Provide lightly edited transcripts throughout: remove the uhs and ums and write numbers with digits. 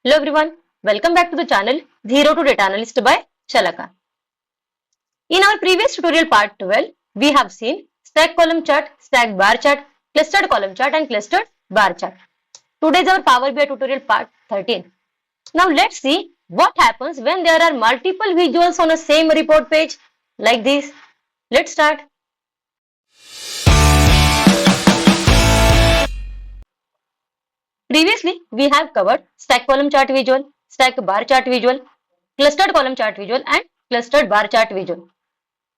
Hello everyone, welcome back to the channel Zero to Data Analyst by Shalaka. In our previous tutorial part 12, we have seen stack column chart, stack bar chart, clustered column chart and clustered bar chart. Today is our Power BI tutorial part 13. Now let's see what happens when there are multiple visuals on a same report page like this. Let's start. Previously, we have covered stack column chart visual, stack bar chart visual, clustered column chart visual and clustered bar chart visual.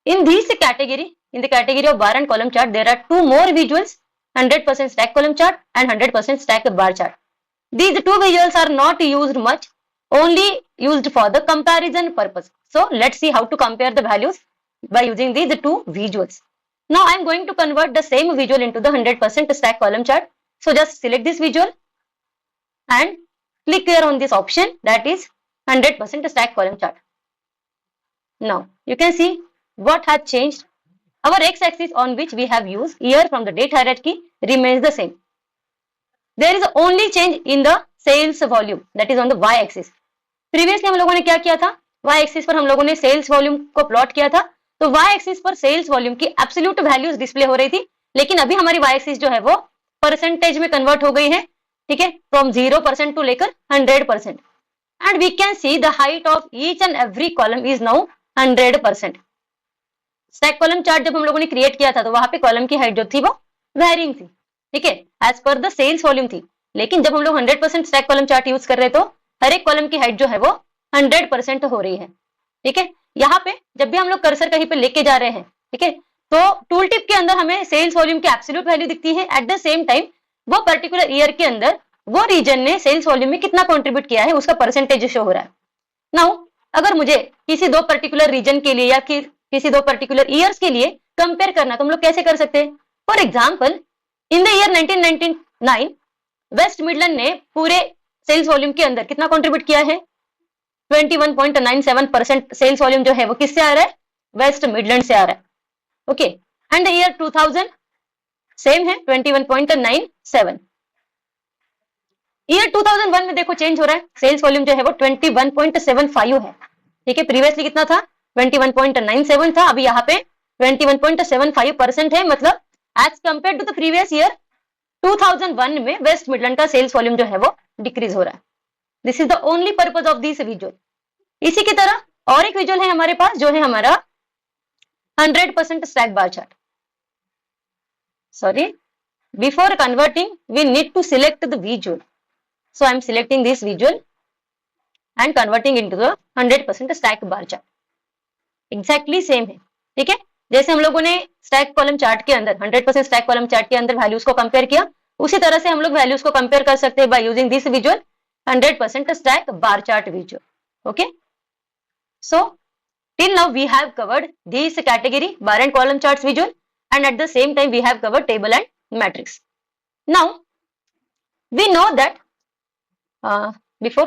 In this category, in the category of bar and column chart, there are two more visuals, 100% stack column chart and 100% stack bar chart. These two visuals are not used much, only used for the comparison purpose. So let's see how to compare the values by using these two visuals. Now I am going to convert the same visual into the 100% stack column chart. So just select this visual and click here on this option, that is 100% stack column chart. Now you can see what has changed. Our x-axis on which we have used year from the date hierarchy remains the same. There is only change in the sales volume, that is on the y-axis. Previously हम लोगों ने क्या किया था, y-axis पर हम लोगों ने sales volume को plot किया था, तो y-axis पर sales volume की absolute values display हो रही थी, लेकिन अभी हमारी y-axis जो है वो परसेंटेज में कन्वर्ट हो गई है, ठीक है, फ्रॉम 0% टू लेकर 100%. And we can see the height of each and every column is now 100%. Stack column chart जब हम लोगों ने क्रिएट किया था तो वहां पे कॉलम की हाइट जो थी वो वेरिंग थी, ठीक है, as per the sales volume थी. लेकिन जब हम लोग 100% स्टैक कॉलम चार्ट यूज कर रहे तो हर एक कॉलम की हाइट जो है वो 100% हो रही है, ठीक है. यहाँ पे जब भी हम लोग कर्सर कहीं पे लेके जा रहे हैं, ठीक है, तो टूल टिप के अंदर हमें सेल्स वॉल्यूम की एब्सोल्यूट वैल्यू दिखती है. एट द सेम टाइम वो पर्टिकुलर ईयर के अंदर वो रीजन ने सेल्स वॉल्यूम में कितना कंट्रीब्यूट किया है उसका परसेंटेज शो हो रहा है. नाउ अगर मुझे किसी दो पर्टिकुलर रीजन के लिए या किसी दो पर्टिकुलर ईयर्स के लिए कंपेयर करना तो हम लोग कैसे कर सकते हैं. For example in the year 1999 West Midland ने पूरे सेल्स वॉल्यूम के अंदर कितना कंट्रीब्यूट किया है, 21.97% सेल्स वॉल्यूम जो है वो किससे आ रहा है, वेस्ट मिडलैंड से आ रहा है. Okay, and the year 2000 same है 21.97. ईयर 2001 में देखो चेंज हो रहा है, सेल्स वॉल्यूम जो है वो 21.75 है, ठीक है. प्रीवियसली कितना था, 21.97 था, अभी यहाँ पे 21.75% है. मतलब as compared to the previous year 2001 में वेस्ट मिडलैंड का सेल्स वॉल्यूम जो है वो डिक्रीज हो रहा है. This is the only purpose of this visual. इसी की तरह और एक विजुअल है हमारे पास जो है हमारा 100% stack bar chart. Sorry, before converting we need to select the visual. So I am selecting this visual and converting into the 100% stack bar chart. Exactly same है, ठीक है. जैसे हम लोगों ने स्टैक कॉलम चार्ट के अंदर 100% स्टैक कॉलम चार्ट के अंदर वैल्यूज को कंपेयर किया, उसी तरह से हम लोग वैल्यूज को कंपेयर कर सकते हैं by using this visual 100% stack bar chart visual. Okay, so till now we have covered this category bar and column charts visual and at the same time we have covered table and matrix. Now we know that before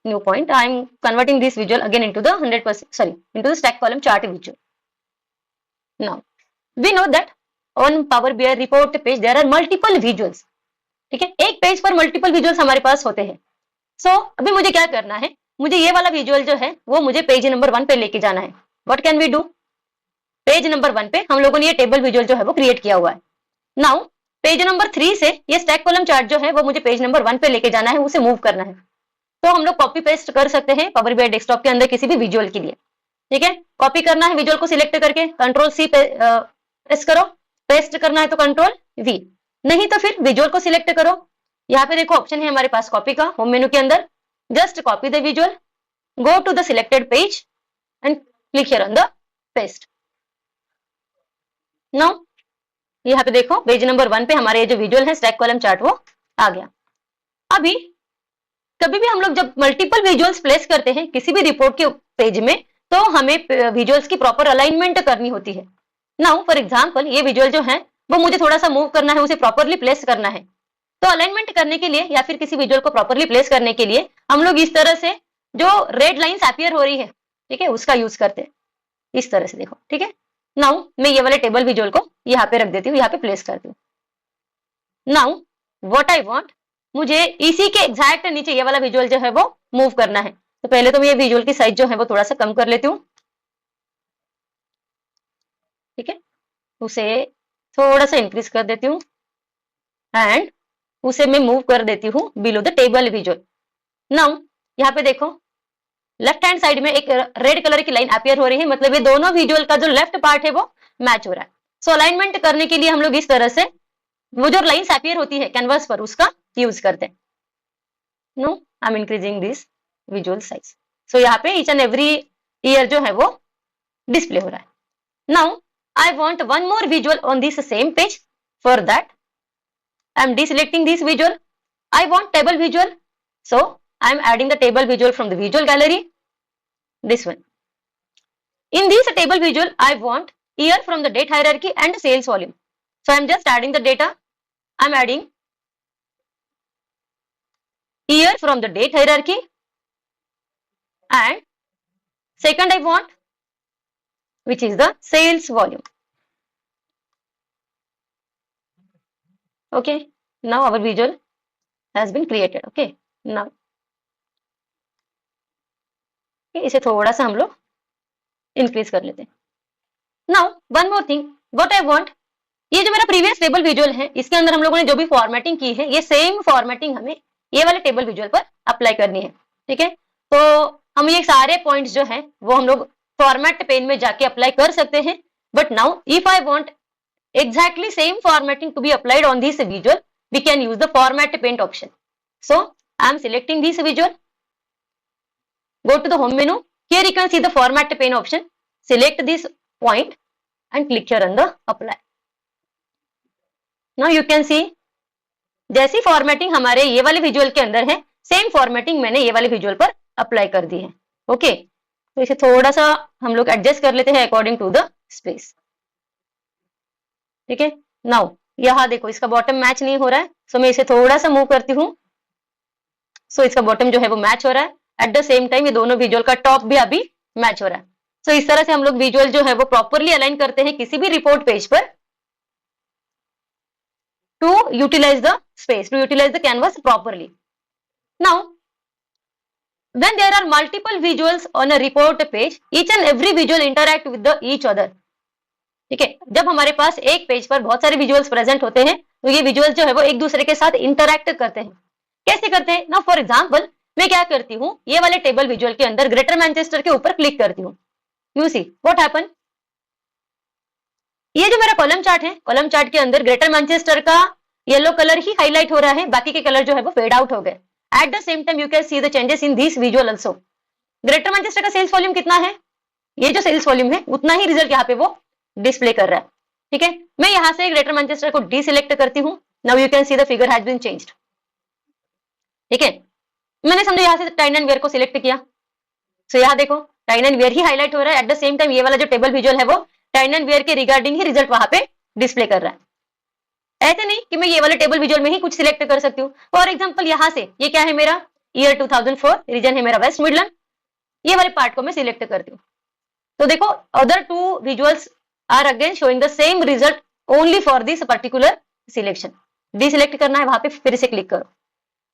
new point I am converting this visual again into the 100% into the stack column chart visual. Now we know that on Power BI report page there are multiple visuals, ठीक है, एक page पर multiple visuals हमारे पास होते हैं. सो अभी मुझे क्या करना है, मुझे ये वाला विजुअल जो है वो मुझे पेज नंबर 1 पे लेके जाना है. What can we do, page number 1 पे हम लोगों ने ये टेबल विजुअल जो है वो क्रिएट किया हुआ है. नाउ पेज नंबर 3 से ये स्टैक कॉलम चार्ट जो है वो मुझे पेज नंबर 1 पे लेके जाना है, उसे मूव करना है. तो हम लोग कॉपी पेस्ट कर सकते हैं पावर बीआई डेस्कटॉप के अंदर किसी भी विजुअल के लिए, ठीक है. कॉपी करना है विजुअल को सिलेक्ट करके कंट्रोल सी प्रेस करो, पेस्ट करना है तो कंट्रोल वी, नहीं तो फिर विजुअल को सिलेक्ट करो. यहाँ पे देखो ऑप्शन है हमारे पास कॉपी का, होम मेनू के अंदर just copy the visual, go to the selected page and click here on the paste. Now यहाँ पे देखो पेज नंबर 1 पे हमारे ये जो विजुअल है स्टैक कॉलम चार्ट वो आ गया. अभी कभी भी हम लोग जब मल्टीपल विजुअल्स प्लेस करते हैं किसी भी रिपोर्ट के पेज में तो हमें विजुअल्स की प्रॉपर अलाइनमेंट करनी होती है. नाउ फॉर एग्जांपल ये विजुअल जो है वो मुझे थोड़ा सा मूव करना है, उसे प्रॉपरली प्लेस करना है. तो अलाइनमेंट करने के लिए या फिर किसी विजुअल को प्रॉपरली प्लेस करने के लिए हम लोग इस तरह से जो रेड लाइन्स अपीयर हो रही है, ठीक है, उसका यूज करते हैं. इस तरह से देखो, ठीक है. नाउ मैं ये वाले टेबल विजुअल को यहाँ पे रख देती हूँ, यहाँ पे प्लेस करती हूँ. नाउ व्हाट आई वांट, मुझे इसी के एग्जैक्ट नीचे ये वाला विजुअल जो है वो मूव करना है। तो पहले तो मैं ये विजुअल की साइज जो है वो थोड़ा सा कम कर लेती हूँ, ठीक है, उसे थोड़ा सा इंक्रीज कर देती हूँ एंड उसे मैं मूव कर देती हूँ below the table visual. Now यहाँ पे देखो लेफ्ट हैंड साइड में एक रेड कलर की लाइन अपीयर हो रही है, मतलब ये दोनों विजुअल का जो लेफ्ट पार्ट है वो मैच हो रहा है। सो अलाइनमेंट करने के लिए हम लोग इस तरह से वो जो लाइन्स अपीयर होती है कैनवास पर उसका यूज करते हैं। No I am increasing this visual size. So यहाँ पे ईच एंड एवरी ईयर जो है वो डिस्प्ले हो रहा है। Now I want one more visual on this same page. For that, I am deselecting this visual. I want table visual. So, I am adding the table visual from the visual gallery. This one. In this table visual, I want year from the date hierarchy and sales volume. So, I am just adding the data. I am adding year from the date hierarchy. And second I want, which is the sales volume. Okay, now our visual has been created. Okay, now इसे थोड़ा सा हम लोग increase कर लेते हैं। Now one more thing what I want, ये जो मेरा प्रीवियस टेबल विजुअल है इसके अंदर हम लोगों ने जो भी फॉर्मेटिंग की है ये सेम फॉर्मेटिंग हमें ये वाले टेबल विजुअल पर अप्लाई करनी है, ठीक है। तो हम ये सारे पॉइंट्स जो है वो हम लोग फॉर्मेट पेन में जाके अप्लाई कर सकते हैं। But now if I want exactly same formatting to be applied on this visual, we can use the format paint option. So I am selecting this visual, go to the home menu, here you can see the format paint option, select this point and click here on the apply. Now you can see जैसी formatting हमारे ये वाले visual के अंदर है same formatting मैंने ये वाले विजुअल पर अप्लाई कर दी है। ओके, तो इसे थोड़ा सा हम लोग एडजस्ट कर लेते हैं अकॉर्डिंग टू द स्पेस, ठीक है। नाउ यहाँ देखो इसका बॉटम मैच नहीं हो रहा है, सो मैं इसे थोड़ा सा मूव करती हूँ। सो इसका बॉटम जो है वो मैच हो रहा है, एट द सेम टाइम ये दोनों विजुअल का टॉप भी अभी मैच हो रहा है। सो इस तरह से हम लोग विजुअल जो है वो प्रॉपरली अलाइन करते हैं किसी भी रिपोर्ट पेज पर to utilise the space, to utilise the canvas properly. Now when there are multiple visuals on a report page, each and every visual interact with the each other, ठीक है। जब हमारे पास एक पेज पर बहुत सारे visuals present होते हैं तो ये विजुअल जो है वो एक दूसरे के साथ इंटरैक्ट करते हैं। कैसे करते हैं ना, फॉर एग्जांपल मैं क्या करती हूँ ये वाले टेबल विजुअल के अंदर ग्रेटर मैनचेस्टर के ऊपर क्लिक करती हूँ, यू सी व्हाट हैपन, ये जो मेरा कॉलम चार्ट है कॉलम चार्ट के अंदर ग्रेटर मैनचेस्टर का येलो कलर ही हाईलाइट हो रहा है, बाकी के कलर जो है वो फेड आउट हो गए। At the same time you can see the changes in this visual also. Greater Manchester का सेल्स वॉल्यूम कितना है, ये जो सेल्स वॉल्यूम है उतना ही रिजल्ट यहाँ पे वो डिस्प्ले कर रहा है, ठीक है। मैं यहाँ से ग्रेटर मैनचेस्टर को डीसिलेक्ट करती हूँ। Now you can see the figure has been changed, ठीक है। मैंने समझो यहाँ से टाइन एंड वेयर को सिलेक्ट किया, सो यहाँ देखो टाइन एंड वेयर ही हाईलाइट हो रहा है। एट द सेम टाइम ये वाला जो टेबल विजुअल है वो टाइन एंड वेयर के रिगार्डिंग ही रिजल्ट वहां पे डिस्प्ले कर रहा है। ऐसे नहीं कि मैं ये वाले टेबल विजुअल में ही कुछ सिलेक्ट कर सकती हूँ। फॉर एग्जाम्पल यहाँ से ये क्या है मेरा ईयर 2004, रीजन है मेरा वेस्ट मिडलैंड, ये वाले पार्ट को मैं सिलेक्ट करती हूँ। तो देखो other two visuals are again showing the same result only for this particular selection. Deselect करना है वहां पे, फिर से क्लिक करो।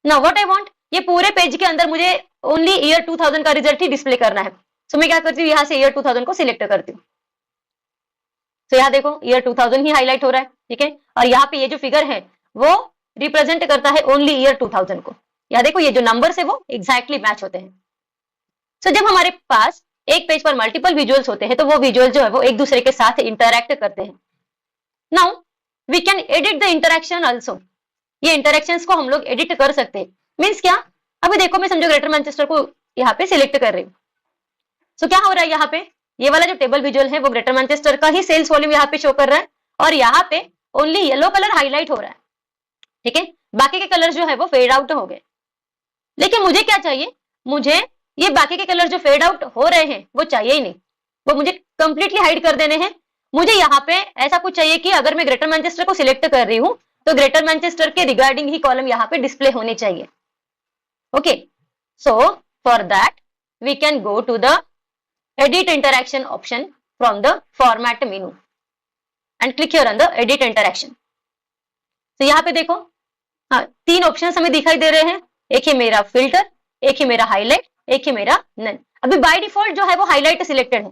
नाउ व्हाट आई वांट, ये पूरे पेज के अंदर मुझे ओनली ईयर 2000 का रिजल्ट ही डिस्प्ले करना है। सो मैं क्या करती हूँ यहाँ से ईयर 2000 को सिलेक्ट करती हूँ। तो यहाँ देखो ईयर 2000 ही हाईलाइट हो रहा है, ठीक है। और यहाँ पे ये जो फिगर है वो रिप्रेजेंट करता है ओनली ईयर 2000 को। यहाँ देखो ये जो नंबर्स है वो एग्जैक्टली मैच होते हैं। सो जब हमारे पास एक पेज पर मल्टीपल विजुअल्स होते हैं तो वो विजुअल जो है वो एक दूसरे के साथ इंटरैक्ट करते हैं। Now we can edit the interaction also, ये इंटरैक्शंस को हम लोग एडिट कर सकते हैं। मीन्स क्या, अभी देखो मैं समझो ग्रेटर मैनचेस्टर को यहाँ पे सिलेक्ट कर रही हूँ। सो क्या हो रहा है यहाँ पे ये वाला जो टेबल विजुअल है वो ग्रेटर मैनचेस्टर का ही सेल्स वॉल्यूम यहाँ पे शो कर रहा है और यहाँ पे ओनली येलो कलर हाईलाइट हो रहा है, ठीक है। बाकी के कलर जो है वो फेड आउट हो गए। लेकिन मुझे क्या चाहिए, मुझे ये बाकी के कलर जो फेड आउट हो रहे हैं वो चाहिए ही नहीं, वो मुझे कंप्लीटली हाइड कर देने हैं। मुझे यहाँ पे ऐसा कुछ चाहिए कि अगर मैं ग्रेटर मैनचेस्टर को सिलेक्ट कर रही हूँ तो ग्रेटर मैनचेस्टर के रिगार्डिंग ही कॉलम यहाँ पे डिस्प्ले होने चाहिए। Okay, so for that we can go to the edit interaction option from the format menu and click here on the edit interaction। तो यहाँ पे देखो हाँ, 3 ऑप्शन हमें दिखाई दे रहे हैं, एक है मेरा फिल्टर, एक है मेरा हाईलाइट, एक है मेरा नन। अभी बाय डिफॉल्ट जो है वो हाईलाइट सिलेक्टेड है।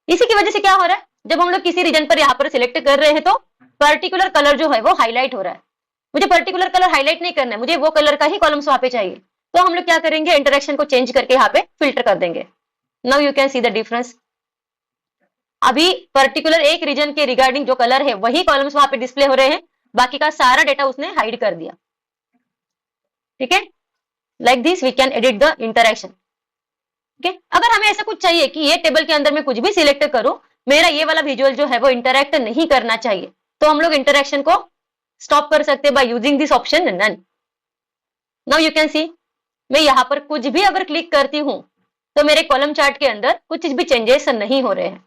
इसी की वजह से क्या हो रहा है, जब हम लोग किसी रीजन पर यहाँ पर सिलेक्ट कर रहे हैं तो पर्टिकुलर कलर जो है वो हाईलाइट हो रहा है। मुझे पर्टिकुलर कलर हाईलाइट नहीं करना है, मुझे वो कलर का ही कॉलम्स वहां पे चाहिए। तो हम लोग क्या करेंगे, इंटरेक्शन को चेंज करके यहाँ पे फिल्टर कर देंगे। Now you can see the difference. अभी पर्टिकुलर एक रीजन के रिगार्डिंग जो कलर है वही कॉलम्स वहां पे डिस्प्ले हो रहे हैं, बाकी का सारा डेटा उसने हाइड कर दिया। ठीक है, like this we can edit the interaction. ठीक है, अगर हमें ऐसा कुछ चाहिए कि ये टेबल के अंदर में कुछ भी सिलेक्ट करूं, मेरा ये वाला विजुअल जो है वो इंटरेक्ट नहीं करना चाहिए, तो हम लोग इंटरेक्शन को स्टॉप कर सकते हैं by using this option none. Now you can see, मैं यहाँ पर कुछ भी अगर क्लिक करती हूँ तो मेरे कॉलम चार्ट के अंदर कुछ भी चेंजेस नहीं हो रहे हैं।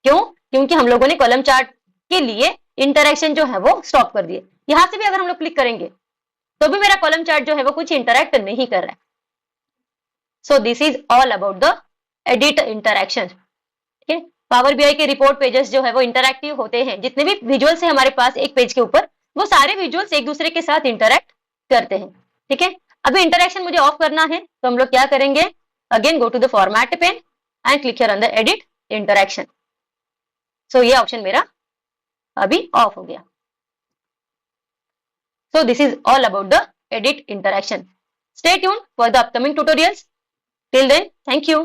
क्यों? क्योंकि हम लोगों ने कॉलम चार्ट के लिए इंटरेक्शन जो है वो स्टॉप कर दिए। यहां से भी अगर हम लोग क्लिक करेंगे तो भी मेरा कॉलम चार्ट जो है वो कुछ इंटरेक्ट नहीं कर रहा है। So this is all about the edit interaction. ठीक है, पावर बीआई के रिपोर्ट पेजेस जो है वो इंटरैक्टिव होते हैं। जितने भी विजुअल्स है हमारे पास एक पेज के ऊपर, वो सारे विजुअल्स एक दूसरे के साथ इंटरैक्ट करते हैं। ठीक है, अभी इंटरेक्शन मुझे ऑफ करना है तो हम लोग क्या करेंगे, again go to the format pen and click here on the edit interaction. So ये ऑप्शन मेरा अभी ऑफ हो गया। So this is all about the edit interaction. Stay tuned for the upcoming tutorials. Till then, thank you.